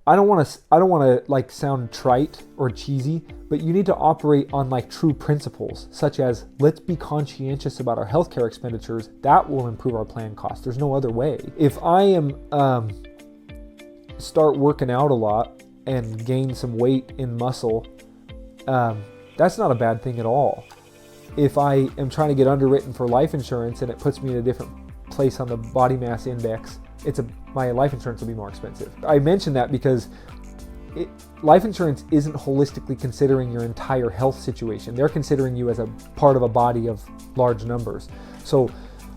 I don't want to like sound trite or cheesy, but you need to operate on like true principles, such as let's be conscientious about our healthcare expenditures. That will improve our plan costs. There's no other way. If I am start working out a lot and gain some weight in muscle, that's not a bad thing at all. If I am trying to get underwritten for life insurance and it puts me in a different place on the body mass index, my life insurance will be more expensive. I mention that because life insurance isn't holistically considering your entire health situation. They're considering you as a part of a body of large numbers. So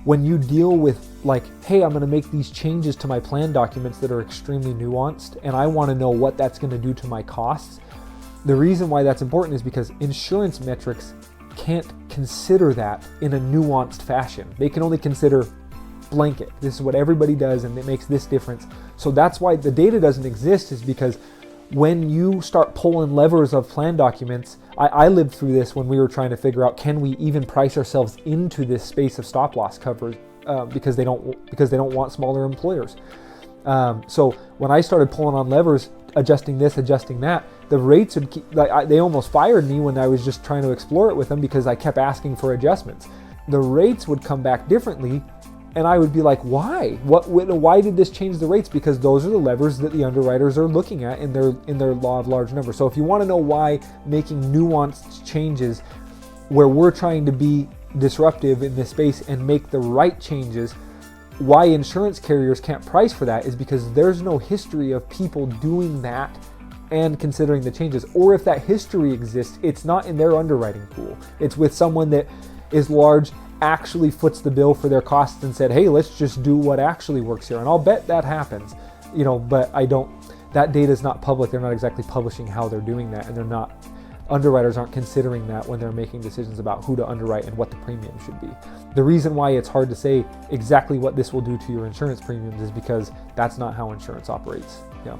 when you deal with like, hey, I'm going to make these changes to my plan documents that are extremely nuanced, and I want to know what that's going to do to my costs. The reason why that's important is because insurance metrics can't consider that in a nuanced fashion. They can only consider blanket. This is what everybody does and it makes this difference. So that's why the data doesn't exist, is because when you start pulling levers of plan documents, I lived through this when we were trying to figure out, can we even price ourselves into this space of stop loss coverage because they don't want smaller employers. So when I started pulling on levers, adjusting this, adjusting that, the rates would keep, they almost fired me when I was just trying to explore it with them because I kept asking for adjustments. The rates would come back differently, and I would be like, why? Why did this change the rates? Because those are the levers that the underwriters are looking at in their law of large numbers. So if you want to know why making nuanced changes where we're trying to be disruptive in this space and make the right changes, why insurance carriers can't price for that is because there's no history of people doing that and considering the changes. Or if that history exists, it's not in their underwriting pool. It's with someone that is large, actually foots the bill for their costs and said, hey, let's just do what actually works here. And I'll bet that happens, but that data is not public. They're not exactly publishing how they're doing that. And underwriters aren't considering that when they're making decisions about who to underwrite and what the premium should be. The reason why it's hard to say exactly what this will do to your insurance premiums is because that's not how insurance operates. Yeah.